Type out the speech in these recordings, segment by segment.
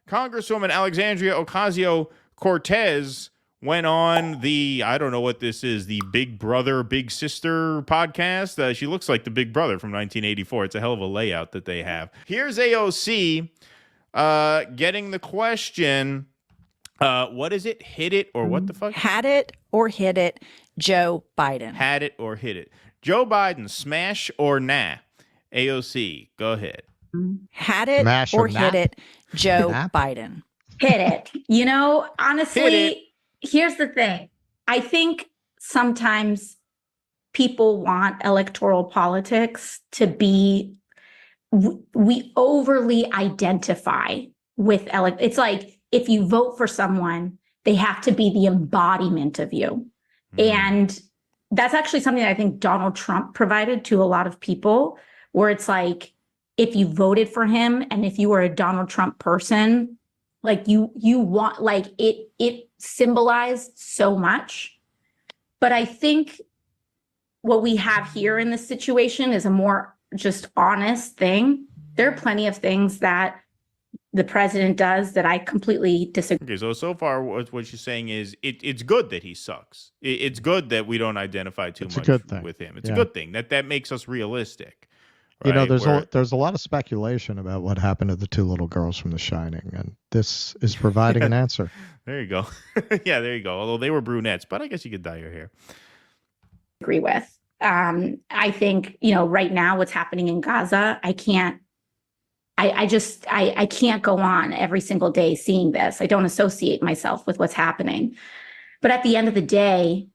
Congresswoman Alexandria Ocasio-Cortez went on the, I don't know what this is, the Big Brother, Big Sister podcast. She looks like the Big Brother from 1984. It's a hell of a layout that they have. Here's AOC getting the question, what is it? Hit it or what the fuck? Had it or hit it, Joe Biden. Had it or hit it. Joe Biden, smash or nah? AOC, go ahead. Had it Mash or or hit nap? it, Joe Nap? Biden. Hit it. You know, honestly, Hit it. here's the thing. I think sometimes people want electoral politics to be, we overly identify with, it's like if you vote for someone, they have to be the embodiment of you. And that's actually something that I think Donald Trump provided to a lot of people, where it's like, if you voted for him and if you were a Donald Trump person, like you want, like it symbolized so much. But I think what we have here in this situation is a more just honest thing. There are plenty of things that the president does that I completely disagree. Okay, so far what you're saying is it's good that he sucks. It's good that we don't identify too much with him. It's a good thing. That makes us realistic. Right? You know, there's a lot of speculation about what happened to the two little girls from The Shining, and this is providing an answer. There you go. Yeah, there you go. Although they were brunettes, but I guess you could dye your hair. Agree with. I think, you know, right now what's happening in Gaza, I can't go on every single day seeing this. I don't associate myself with what's happening. But at the end of the day,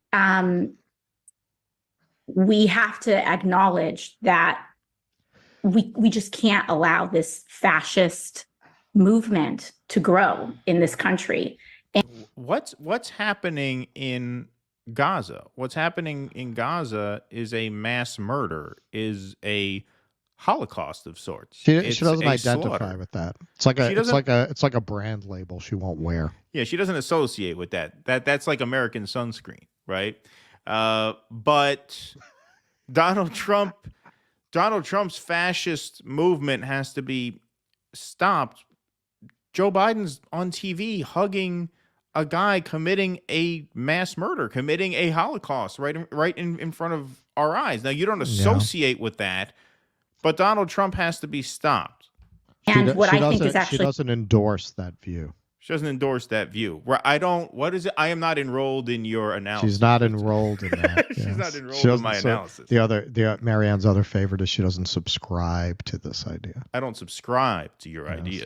we have to acknowledge that we just can't allow this fascist movement to grow in this country. And what's happening in Gaza? What's happening in Gaza is a mass murder, is a Holocaust of sorts. She doesn't identify slaughter. with that. It's like a brand label she won't wear. Yeah, she doesn't associate with that. That's like American sunscreen, right? But Donald Trump's fascist movement has to be stopped. Joe Biden's on TV hugging a guy committing a mass murder, committing a Holocaust right in front of our eyes. Now, you don't associate with that, but Donald Trump has to be stopped. And what I think is actually... She doesn't endorse that view. She doesn't endorse that view. What is it? I am not enrolled in your analysis. She's not enrolled in that. She's not enrolled in my analysis. Marianne's other favorite is she doesn't subscribe to this idea. I don't subscribe to your idea.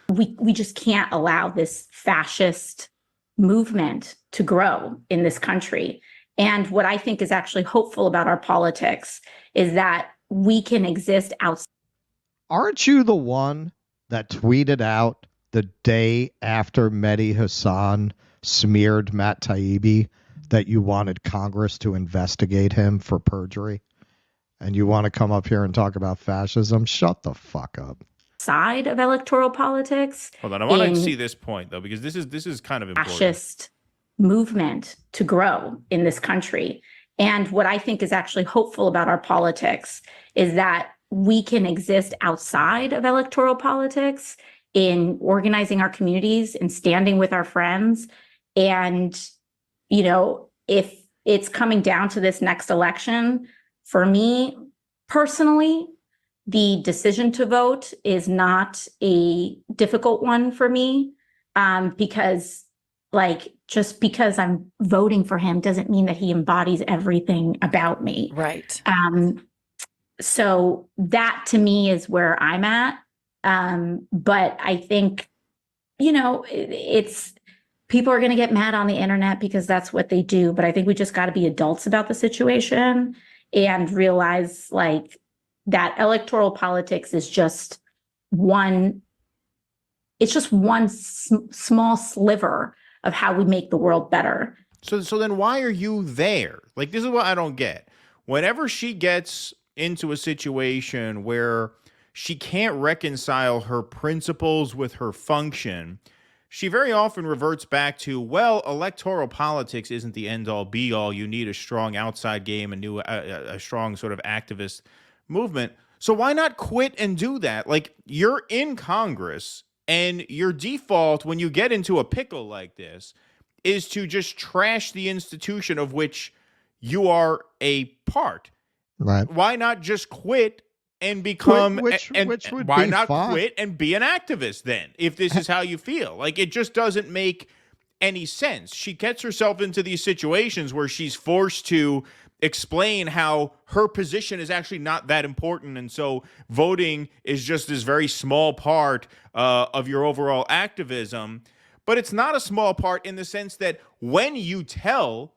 We just can't allow this fascist movement to grow in this country. And what I think is actually hopeful about our politics is that we can exist outside. Aren't you the one that tweeted out the day after Mehdi Hassan smeared Matt Taibbi that you wanted Congress to investigate him for perjury? And you want to come up here and talk about fascism? Shut the fuck up. Side of electoral politics. Hold on, I want to see this point though, because this is kind of important. Fascist movement to grow in this country. And what I think is actually hopeful about our politics is that we can exist outside of electoral politics in organizing our communities and standing with our friends. And, you know, if it's coming down to this next election, for me personally, the decision to vote is not a difficult one for me, because just because I'm voting for him doesn't mean that he embodies everything about me. Right. So that to me is where I'm at. But I think, you know, it's people are going to get mad on the internet because that's what they do. But I think we just got to be adults about the situation and realize like that electoral politics is just one. It's just one small sliver of how we make the world better. So then why are you there? Like, this is what I don't get. Whenever she gets into a situation where she can't reconcile her principles with her function, she very often reverts back to, well, electoral politics isn't the end all be all. You need a strong outside game, a strong sort of activist movement. So why not quit and do that? Like, you're in Congress. And your default when you get into a pickle like this is to just trash the institution of which you are a part. Right. Why not just quit and become Which would why be not fine. quit and be an activist then if this is how you feel? Like, it just doesn't make any sense. She gets herself into these situations where she's forced to explain how her position is actually not that important, and so voting is just this very small part of your overall activism. But it's not a small part in the sense that when you tell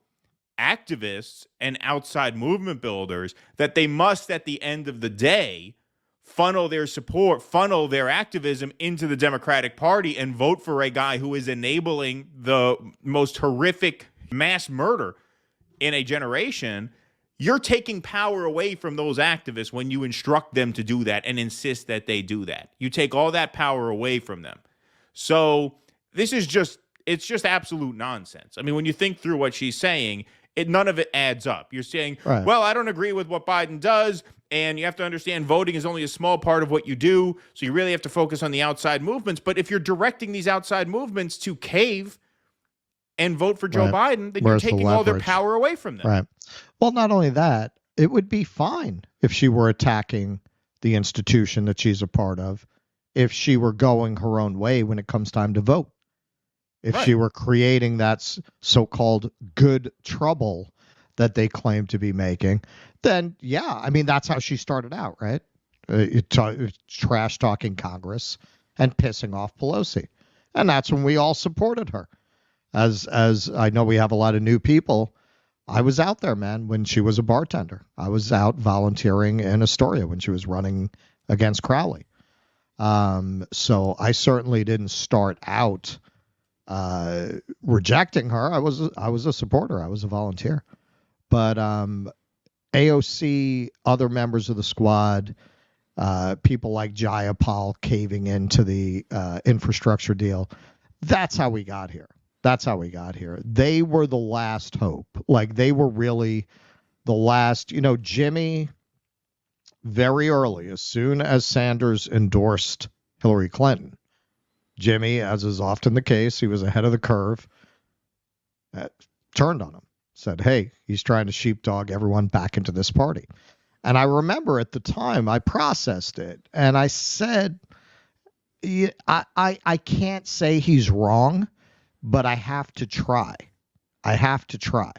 activists and outside movement builders that they must, at the end of the day, funnel their support, funnel their activism into the Democratic Party and vote for a guy who is enabling the most horrific mass murder in a generation, you're taking power away from those activists when you instruct them to do that and insist that they do that. You take all that power away from them. So this is it's just absolute nonsense. I mean, when you think through what she's saying, none of it adds up. You're saying, Right. well, I don't agree with what Biden does, and you have to understand voting is only a small part of what you do, so you really have to focus on the outside movements. But if you're directing these outside movements to cave and vote for Joe Right. Biden, then Where's you're the taking all their leverage? power away from them. Right. Well, not only that, it would be fine if she were attacking the institution that she's a part of, if she were going her own way when it comes time to vote. If Right. she were creating that so-called good trouble that they claim to be making, then yeah, I mean, that's how she started out, right? Trash talking Congress and pissing off Pelosi. And that's when we all supported her. As I know we have a lot of new people, I was out there, man, when she was a bartender. I was out volunteering in Astoria when she was running against Crowley. So I certainly didn't start out rejecting her. I was a supporter. I was a volunteer. But AOC, other members of the squad, people like Jayapal caving into the infrastructure deal. That's how we got here. That's how we got here. They were the last hope. Like, they were really the last, Jimmy, very early, as soon as Sanders endorsed Hillary Clinton, Jimmy, as is often the case, he was ahead of the curve, turned on him, said, hey, he's trying to sheepdog everyone back into this party. And I remember at the time I processed it and I said, I can't say he's wrong, but I have to try. I have to try.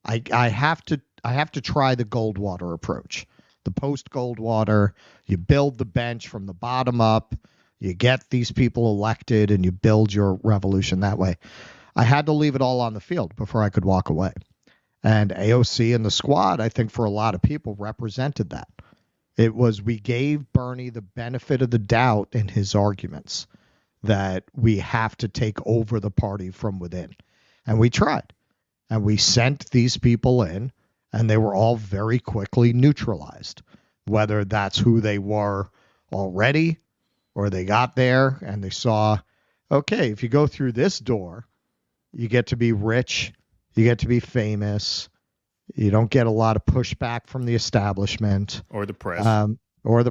I have to try the Goldwater approach. The post Goldwater, you build the bench from the bottom up, you get these people elected, and you build your revolution that way. I had to leave it all on the field before I could walk away. And AOC and the squad, I think for a lot of people, represented that. It was, we gave Bernie the benefit of the doubt in his arguments that we have to take over the party from within. And we tried. And we sent these people in, and they were all very quickly neutralized, whether that's who they were already or they got there and they saw, okay, if you go through this door, you get to be rich, you get to be famous, you don't get a lot of pushback from the establishment. Or the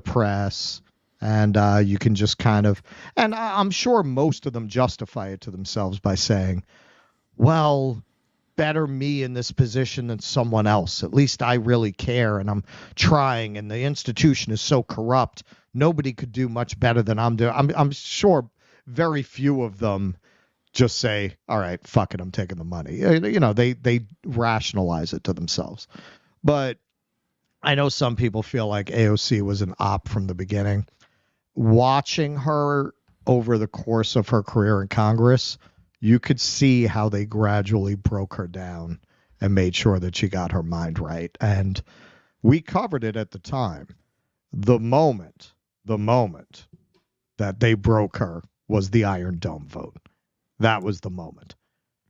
press. And you can just kind of, and I'm sure most of them justify it to themselves by saying, well, better me in this position than someone else. At least I really care and I'm trying, and the institution is so corrupt, nobody could do much better than I'm doing. I'm sure very few of them just say, all right, fuck it, I'm taking the money. They rationalize it to themselves. But I know some people feel like AOC was an op from the beginning. Watching her over the course of her career in Congress, you could see how they gradually broke her down and made sure that she got her mind right. And we covered it at the time. The moment that they broke her was the Iron Dome vote. That was the moment.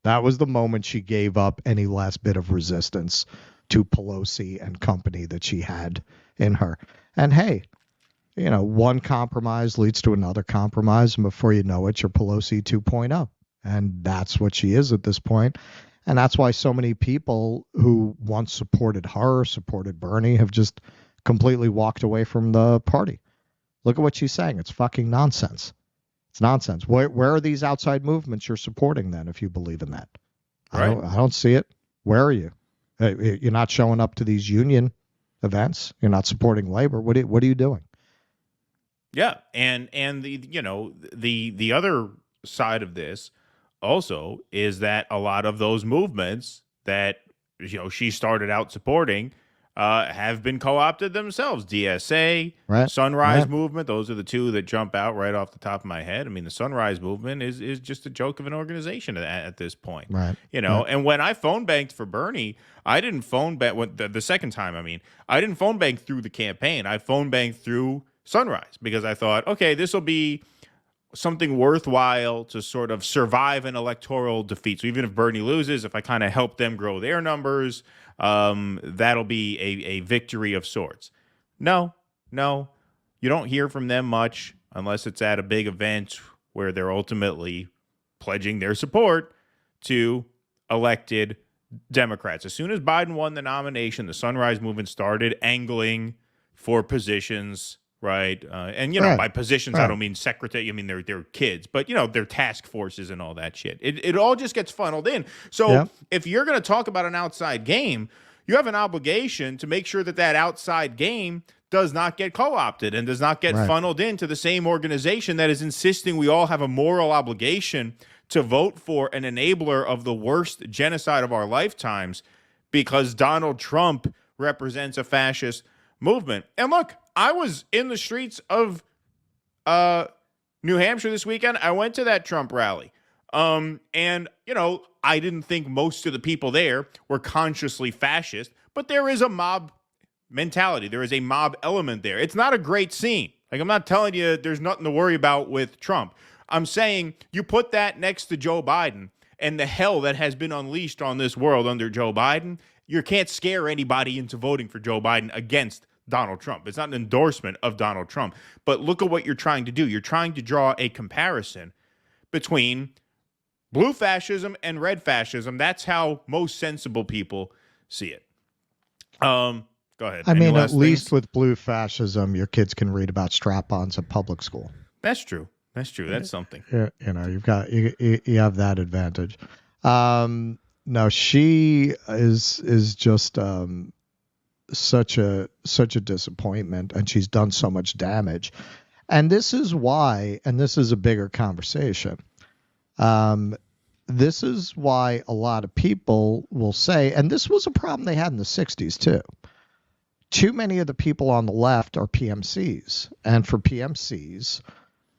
That was the moment she gave up any last bit of resistance to Pelosi and company that she had in her. And hey, one compromise leads to another compromise, and before you know it, you're Pelosi 2.0. And that's what she is at this point. And that's why so many people who once supported her, supported Bernie, have just completely walked away from the party. Look at what she's saying. It's fucking nonsense. It's nonsense. Where are these outside movements you're supporting then, if you believe in that? Right. I don't see it. Where are you? You're not showing up to these union events. You're not supporting labor. What are you doing? Yeah, and the other side of this also is that a lot of those movements that she started out supporting have been co-opted themselves. DSA, Right. Sunrise Movement, those are the two that jump out right off the top of my head. I mean, the Sunrise Movement is just a joke of an organization at this point. Right. And when I phone banked for Bernie, I didn't phone bank the second time. I mean, I didn't phone bank through the campaign. I phone banked through Sunrise because I thought, okay, this will be something worthwhile to sort of survive an electoral defeat. So even if Bernie loses, if I kind of help them grow their numbers, that'll be a victory of sorts. No, you don't hear from them much unless it's at a big event where they're ultimately pledging their support to elected Democrats. As soon as Biden won the nomination, the Sunrise Movement started angling for positions. Right. And, by positions, I don't mean secretary. I mean, they're kids, but, they're task forces and all that shit. It all just gets funneled in. So if you're going to talk about an outside game, you have an obligation to make sure that outside game does not get co-opted and does not get funneled into the same organization that is insisting we all have a moral obligation to vote for an enabler of the worst genocide of our lifetimes because Donald Trump represents a fascist movement. And look, I was in the streets of New Hampshire this weekend. I went to that Trump rally. And, I didn't think most of the people there were consciously fascist, but there is a mob mentality. There is a mob element there. It's not a great scene. Like, I'm not telling you there's nothing to worry about with Trump. I'm saying you put that next to Joe Biden and the hell that has been unleashed on this world under Joe Biden, you can't scare anybody into voting for Joe Biden against Donald Trump. It's not an endorsement of Donald Trump, but look at what you're trying to do. You're trying to draw a comparison between blue fascism and red fascism. That's how most sensible people see it. Go ahead. I mean, at least with blue fascism, your kids can read about strap-ons at public school. That's true. That's something. You have that advantage. No, she is just such a disappointment, and she's done so much damage. And this is why, and this is a bigger conversation. This is why a lot of people will say, and this was a problem they had in the 60s too. Too many of the people on the left are PMCs, and for PMCs,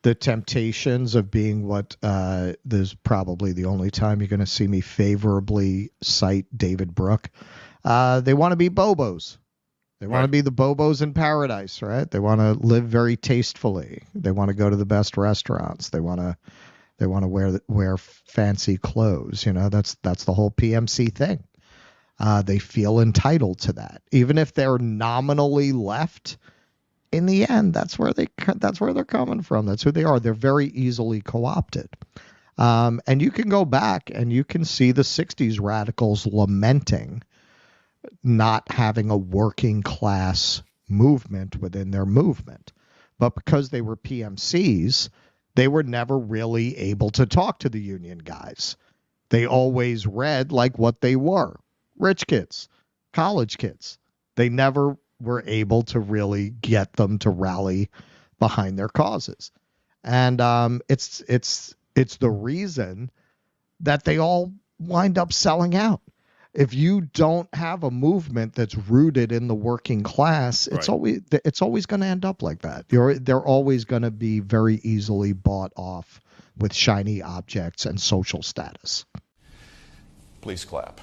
the temptations of being what there's probably the only time you're going to see me favorably cite David Brooke. They want to be Bobos. They want to be the Bobos in paradise, right? They want to live very tastefully. They want to go to the best restaurants. They want to wear fancy clothes. That's the whole PMC thing. They feel entitled to that, even if they're nominally left. In the end, that's where they're coming from. That's who they are. They're very easily co-opted. And you can go back and you can see the 60s radicals lamenting not having a working class movement within their movement. But because they were PMCs, they were never really able to talk to the union guys. They always read like what they were. Rich kids, college kids. They never were able to really get them to rally behind their causes. And it's the reason that they all wind up selling out. If you don't have a movement that's rooted in the working class, it's always going to end up like that. They're always going to be very easily bought off with shiny objects and social status. Please clap.